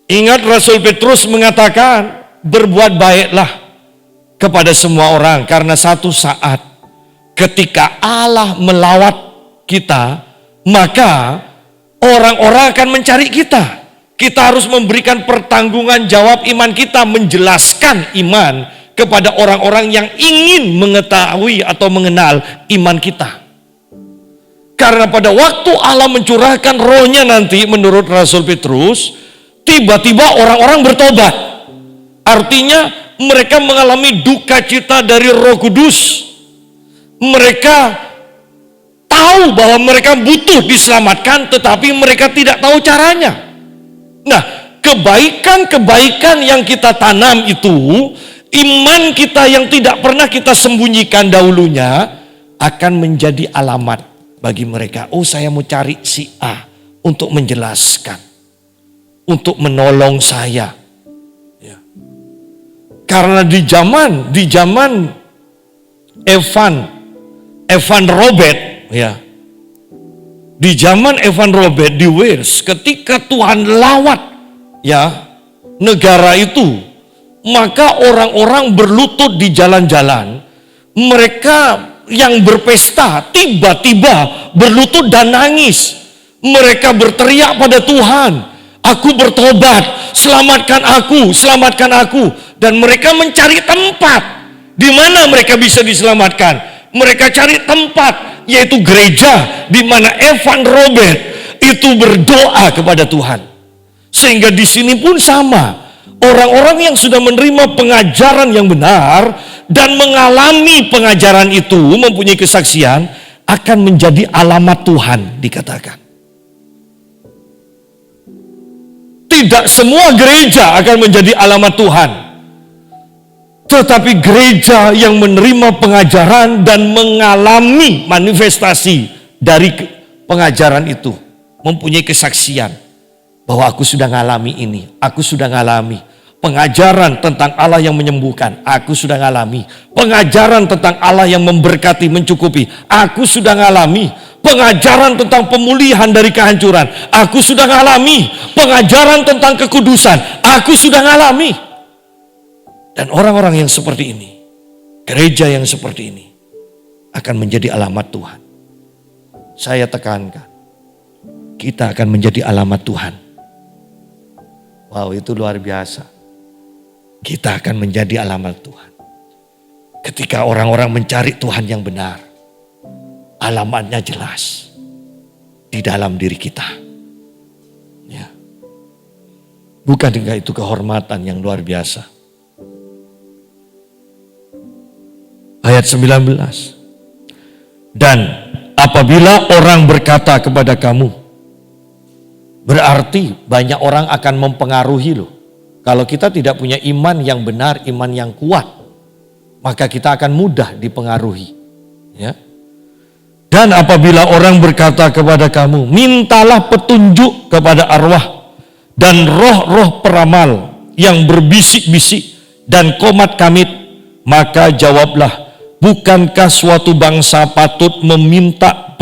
Ingat, Rasul Petrus mengatakan, berbuat baiklah kepada semua orang, karena satu saat ketika Allah melawat kita, maka orang-orang akan mencari kita. Kita harus memberikan pertanggungan jawab iman kita, menjelaskan iman kepada orang-orang yang ingin mengetahui atau mengenal iman kita. Karena pada waktu Allah mencurahkan rohnya nanti, menurut Rasul Petrus, tiba-tiba orang-orang bertobat. Artinya mereka mengalami duka cita dari Roh Kudus. Mereka tahu bahwa mereka butuh diselamatkan, tetapi mereka tidak tahu caranya. Nah, kebaikan-kebaikan yang kita tanam itu, iman kita yang tidak pernah kita sembunyikan dahulunya, akan menjadi alamat bagi mereka. Oh, saya mau cari si A untuk menjelaskan, untuk menolong saya. Ya. Karena di zaman Evan Robert, ya, di zaman Evan Robert di Wales, ketika Tuhan lawat, ya, negara itu, maka orang-orang berlutut di jalan-jalan. Mereka yang berpesta tiba-tiba berlutut dan nangis. Mereka berteriak pada Tuhan, aku bertobat, selamatkan aku, selamatkan aku. Dan mereka mencari tempat di mana mereka bisa diselamatkan. Mereka cari tempat, yaitu gereja, di mana Evan Robert itu berdoa kepada Tuhan. Sehingga di sini pun sama, orang-orang yang sudah menerima pengajaran yang benar dan mengalami pengajaran itu, mempunyai kesaksian, akan menjadi alamat Tuhan, dikatakan. Tidak semua gereja akan menjadi alamat Tuhan, tetapi gereja yang menerima pengajaran dan mengalami manifestasi dari pengajaran itu mempunyai kesaksian bahwa aku sudah ngalami ini, aku sudah ngalami pengajaran tentang Allah yang menyembuhkan, aku sudah ngalami pengajaran tentang Allah yang memberkati, mencukupi, aku sudah ngalami pengajaran tentang pemulihan dari kehancuran, aku sudah ngalami pengajaran tentang kekudusan, aku sudah ngalami. Dan orang-orang yang seperti ini, gereja yang seperti ini akan menjadi alamat Tuhan. Saya tekankan, kita akan menjadi alamat Tuhan. Wow, itu luar biasa. Kita akan menjadi alamat Tuhan. Ketika orang-orang mencari Tuhan yang benar, alamatnya jelas di dalam diri kita. Ya. Bukankah itu kehormatan yang luar biasa? Ayat 19. Dan apabila orang berkata kepada kamu, berarti banyak orang akan mempengaruhi loh. Kalau kita tidak punya iman yang benar, iman yang kuat, maka kita akan mudah dipengaruhi. Ya. Dan apabila orang berkata kepada kamu, mintalah petunjuk kepada arwah dan roh-roh peramal yang berbisik-bisik dan komat kamit, maka jawablah, bukankah suatu bangsa patut meminta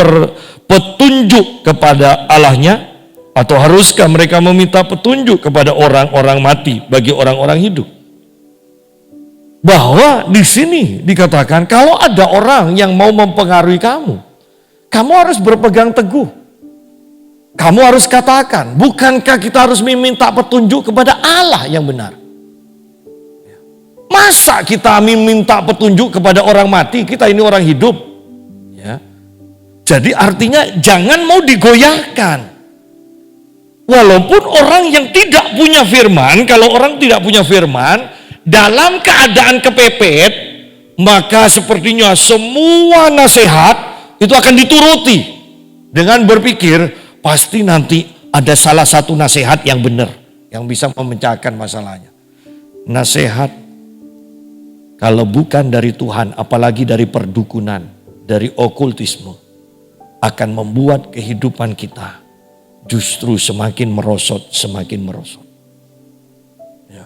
petunjuk kepada Allahnya? Atau haruskah mereka meminta petunjuk kepada orang-orang mati bagi orang-orang hidup? Bahwa di sini dikatakan kalau ada orang yang mau mempengaruhi kamu, kamu harus berpegang teguh. Kamu harus katakan, bukankah kita harus meminta petunjuk kepada Allah yang benar? Masa kita meminta petunjuk kepada orang mati, kita ini orang hidup? Ya. Jadi artinya jangan mau digoyahkan. Walaupun orang yang tidak punya firman, kalau orang tidak punya firman, dalam keadaan kepepet, maka sepertinya semua nasihat itu akan dituruti. Dengan berpikir, pasti nanti ada salah satu nasihat yang benar, yang bisa memecahkan masalahnya. Nasihat, kalau bukan dari Tuhan, apalagi dari perdukunan, dari okultisme, akan membuat kehidupan kita justru semakin merosot, semakin merosot. Ya.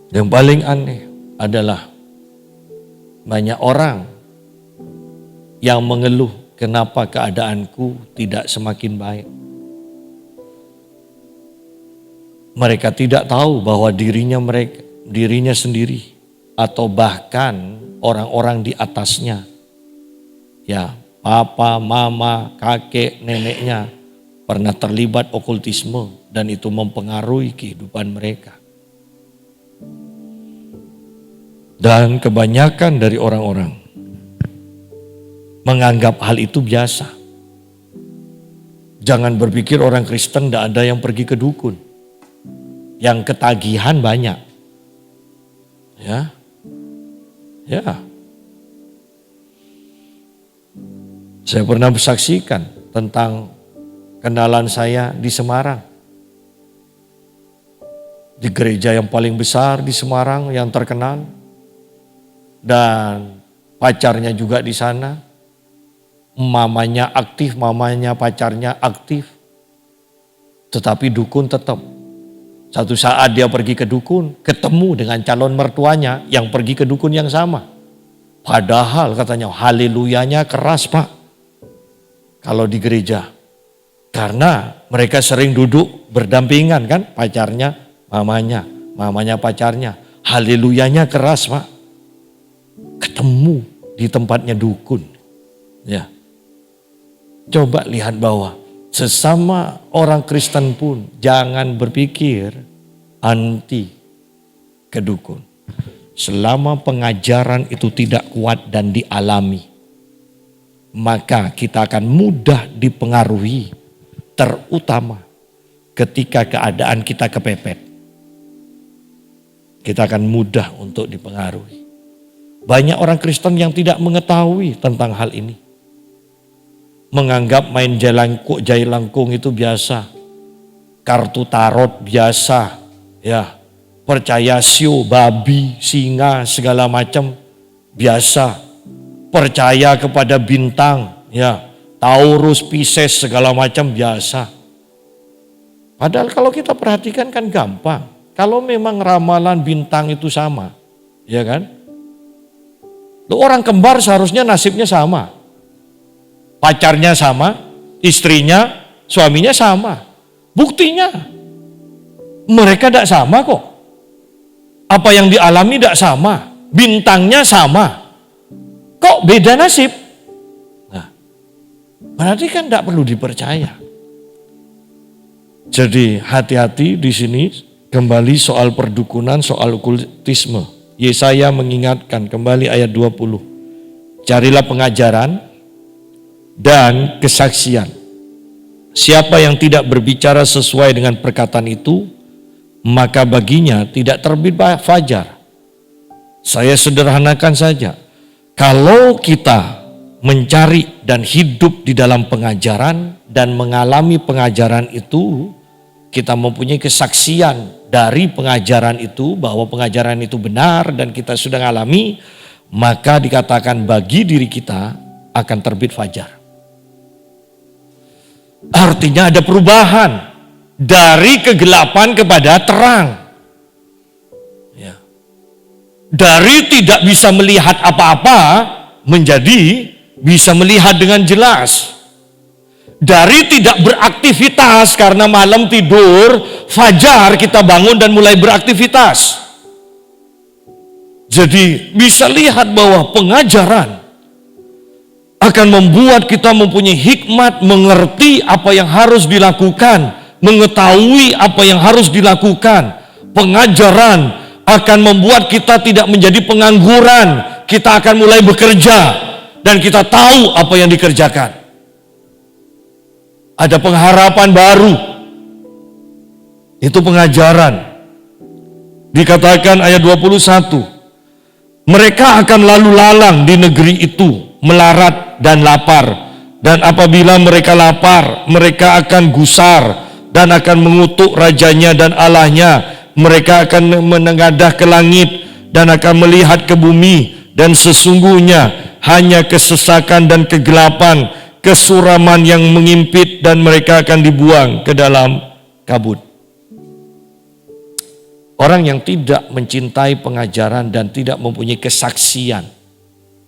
Yang paling aneh adalah banyak orang yang mengeluh, kenapa keadaanku tidak semakin baik. Mereka tidak tahu bahwa dirinya sendiri atau bahkan orang-orang di atasnya, ya, papa, mama, kakek, neneknya pernah terlibat okultisme dan itu mempengaruhi kehidupan mereka. Dan kebanyakan dari orang-orang menganggap hal itu biasa. Jangan berpikir orang Kristen tidak ada yang pergi ke dukun. Yang ketagihan banyak. Ya. Ya. Saya pernah bersaksikan tentang kenalan saya di Semarang. Di gereja yang paling besar di Semarang yang terkenal. Dan pacarnya juga di sana. Mamanya aktif, mamanya pacarnya aktif. Tetapi dukun tetap. Satu saat dia pergi ke dukun, ketemu dengan calon mertuanya yang pergi ke dukun yang sama. Padahal katanya haleluyanya keras, Pak. Kalau di gereja, karena mereka sering duduk berdampingan kan, pacarnya, mamanya pacarnya, haleluyanya keras, Pak. Ketemu di tempatnya dukun. Ya. Coba lihat bahwa sesama orang Kristen pun jangan berpikir anti kedukun. Selama pengajaran itu tidak kuat dan dialami, maka kita akan mudah dipengaruhi, terutama ketika keadaan kita kepepet. Kita akan mudah untuk dipengaruhi. Banyak orang Kristen yang tidak mengetahui tentang hal ini. Menganggap main jai langkung itu biasa. Kartu tarot biasa. Ya, percaya sio, babi, singa, segala macam biasa. percaya kepada bintang, ya, Taurus, Pisces, segala macam biasa. Padahal kalau kita perhatikan kan gampang. Kalau memang ramalan bintang itu sama, ya kan? Orang kembar seharusnya nasibnya sama. Pacarnya sama, istrinya, suaminya sama. Buktinya, mereka tidak sama kok. Apa yang dialami tidak sama. Bintangnya sama. Kok beda nasib? Nah, berarti kan tidak perlu dipercaya. Jadi hati-hati di sini kembali soal perdukunan, soal okultisme. Yesaya mengingatkan kembali ayat 20. Carilah pengajaran dan kesaksian. Siapa yang tidak berbicara sesuai dengan perkataan itu, maka baginya tidak terbit fajar. Saya sederhanakan saja. Kalau kita mencari dan hidup di dalam pengajaran dan mengalami pengajaran itu, kita mempunyai kesaksian dari pengajaran itu bahwa pengajaran itu benar dan kita sudah mengalami, maka dikatakan bagi diri kita akan terbit fajar. Artinya ada perubahan dari kegelapan kepada terang. Ya. Dari tidak bisa melihat apa-apa menjadi bisa melihat dengan jelas. Dari tidak beraktivitas karena malam tidur, fajar kita bangun dan mulai beraktivitas. Jadi bisa lihat bahwa pengajaran akan membuat kita mempunyai hikmat, mengerti apa yang harus dilakukan, mengetahui apa yang harus dilakukan. Pengajaran akan membuat kita tidak menjadi pengangguran. Kita akan mulai bekerja dan kita tahu apa yang dikerjakan. Ada pengharapan baru. Itu pengajaran. Dikatakan ayat 21. Mereka akan lalu lalang di negeri itu, melarat dan lapar. Dan apabila mereka lapar, mereka akan gusar dan akan mengutuk rajanya dan Allahnya. Mereka akan menengadah ke langit dan akan melihat ke bumi. Dan sesungguhnya hanya kesesakan dan kegelapan, kesuraman yang mengimpit, dan mereka akan dibuang ke dalam kabut. Orang yang tidak mencintai pengajaran dan tidak mempunyai kesaksian,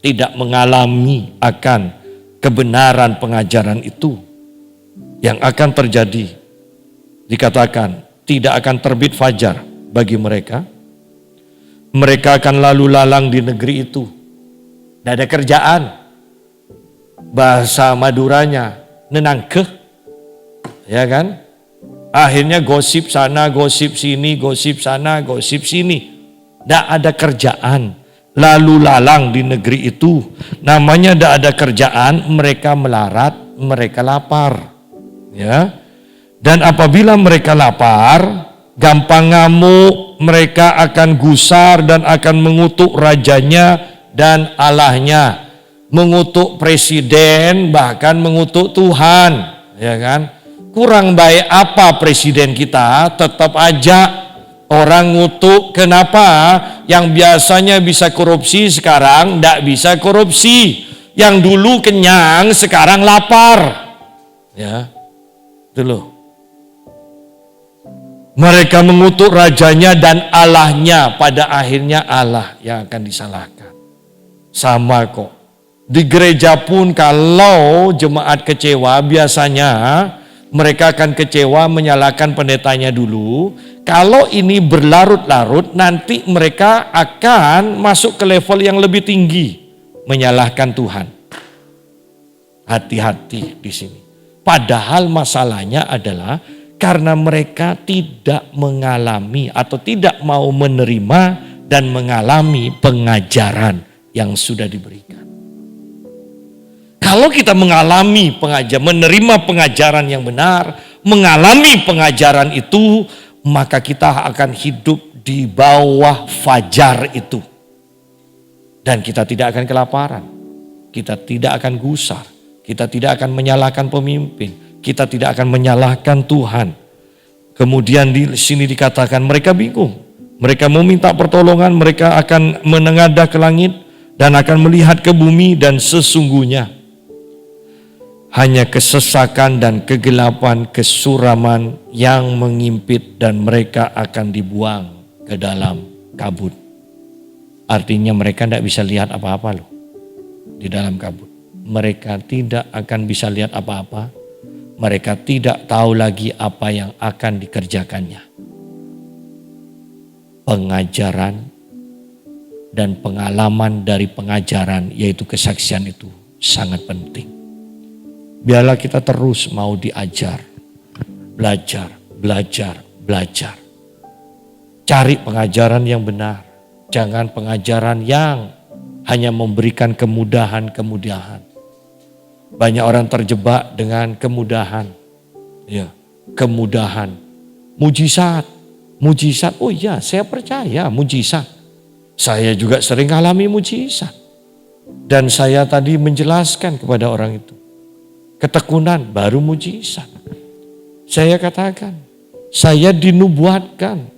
tidak mengalami akan kebenaran pengajaran itu, yang akan terjadi, dikatakan tidak akan terbit fajar bagi mereka. Mereka akan lalu lalang di negeri itu. Tidak ada kerjaan. Bahasa Maduranya nenangkeh, ya kan? Akhirnya gosip sana, gosip sini, gosip sana, gosip sini. Tidak ada kerjaan. Lalu lalang di negeri itu. Namanya tidak ada kerjaan, mereka melarat, mereka lapar. Ya. Dan apabila mereka lapar, gampang ngamuk, mereka akan gusar dan akan mengutuk rajanya dan Allahnya. Mengutuk presiden, bahkan mengutuk Tuhan, ya kan? Kurang baik apa presiden kita, tetap aja orang ngutuk. Kenapa? Yang biasanya bisa korupsi sekarang tidak bisa korupsi. Yang dulu kenyang sekarang lapar. Ya. Itu loh. Mereka mengutuk rajanya dan Allahnya, pada akhirnya Allah yang akan disalahkan. Sama kok. Di gereja pun kalau jemaat kecewa, biasanya mereka akan kecewa menyalahkan pendetanya dulu. Kalau ini berlarut-larut, nanti mereka akan masuk ke level yang lebih tinggi, menyalahkan Tuhan. Hati-hati di sini. Padahal masalahnya adalah karena mereka tidak mengalami atau tidak mau menerima dan mengalami pengajaran yang sudah diberikan. Kalau kita mengalami pengajaran, menerima pengajaran yang benar, mengalami pengajaran itu, maka kita akan hidup di bawah fajar itu. Dan kita tidak akan kelaparan, kita tidak akan gusar, kita tidak akan menyalahkan pemimpin, kita tidak akan menyalahkan Tuhan. Kemudian di sini dikatakan mereka bingung, mereka mau minta pertolongan, mereka akan menengadah ke langit dan akan melihat ke bumi dan sesungguhnya hanya kesesakan dan kegelapan, kesuraman yang mengimpit dan mereka akan dibuang ke dalam kabut. Artinya mereka tidak bisa lihat apa-apa loh di dalam kabut. Mereka tidak akan bisa lihat apa-apa. Mereka tidak tahu lagi apa yang akan dikerjakannya. Pengajaran dan pengalaman dari pengajaran yaitu kesaksian itu sangat penting. Biarlah kita terus mau diajar, belajar. Cari pengajaran yang benar. Jangan pengajaran yang hanya memberikan kemudahan. Banyak orang terjebak dengan kemudahan. Ya, kemudahan. Mujizat. Oh iya, saya percaya mujizat. Saya juga sering alami mujizat. Dan saya tadi menjelaskan kepada orang itu. Ketekunan baru mujizat. Saya katakan, saya dinubuatkan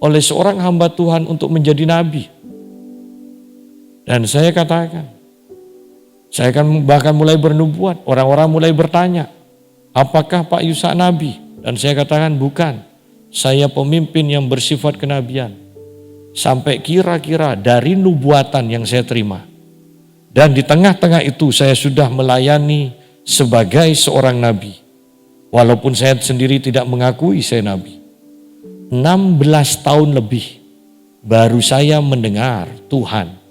oleh seorang hamba Tuhan untuk menjadi nabi. Dan saya katakan, saya akan bahkan mulai bernubuat. Orang-orang mulai bertanya, apakah Pak Yusak nabi? Dan saya katakan bukan. Saya pemimpin yang bersifat kenabian. Sampai kira-kira dari nubuatan yang saya terima. Dan di tengah-tengah itu saya sudah melayani sebagai seorang nabi. Walaupun saya sendiri tidak mengakui saya nabi. 16 tahun lebih baru saya mendengar Tuhan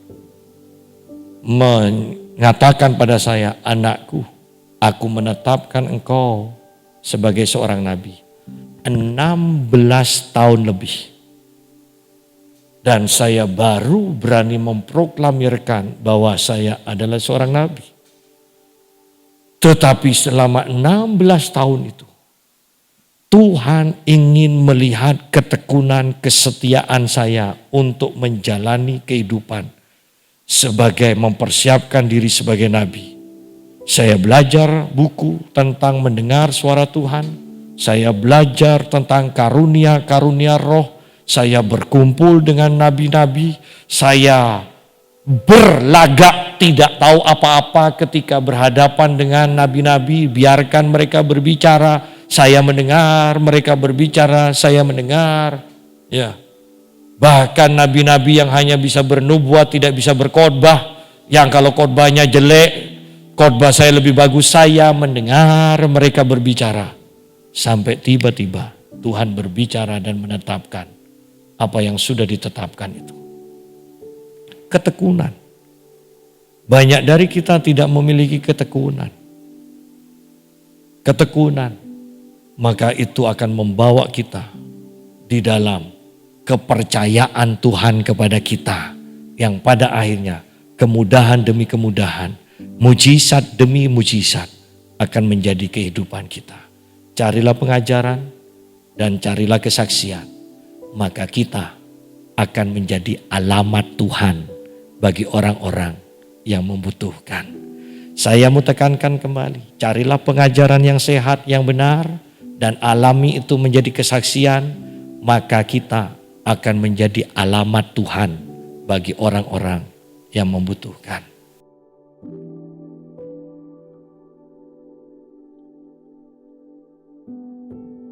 mengatakan pada saya, anakku, aku menetapkan engkau sebagai seorang nabi. 16 tahun lebih. Dan saya baru berani memproklamirkan bahwa saya adalah seorang nabi. Tetapi selama 16 tahun itu, Tuhan ingin melihat ketekunan kesetiaan saya untuk menjalani kehidupan sebagai mempersiapkan diri sebagai nabi. Saya belajar buku tentang mendengar suara Tuhan. Saya belajar tentang karunia-karunia roh. Saya berkumpul dengan nabi-nabi. Saya berlagak tidak tahu apa-apa ketika berhadapan dengan nabi-nabi. Biarkan mereka berbicara. Saya mendengar mereka berbicara. Saya mendengar. Ya. Bahkan nabi-nabi yang hanya bisa bernubuat, tidak bisa berkhotbah. Yang kalau khotbahnya jelek, khotbah saya lebih bagus. Saya mendengar mereka berbicara. Sampai tiba-tiba Tuhan berbicara dan menetapkan apa yang sudah ditetapkan itu. Ketekunan. Banyak dari kita tidak memiliki ketekunan. Maka itu akan membawa kita di dalam kepercayaan Tuhan kepada kita. Yang pada akhirnya kemudahan demi kemudahan, mujizat demi mujizat akan menjadi kehidupan kita. Carilah pengajaran dan carilah kesaksian. Maka kita akan menjadi alamat Tuhan bagi orang-orang yang membutuhkan. Saya mau tekankan kembali. Carilah pengajaran yang sehat, yang benar. Dan alami itu menjadi kesaksian. Maka kita akan menjadi alamat Tuhan bagi orang-orang yang membutuhkan.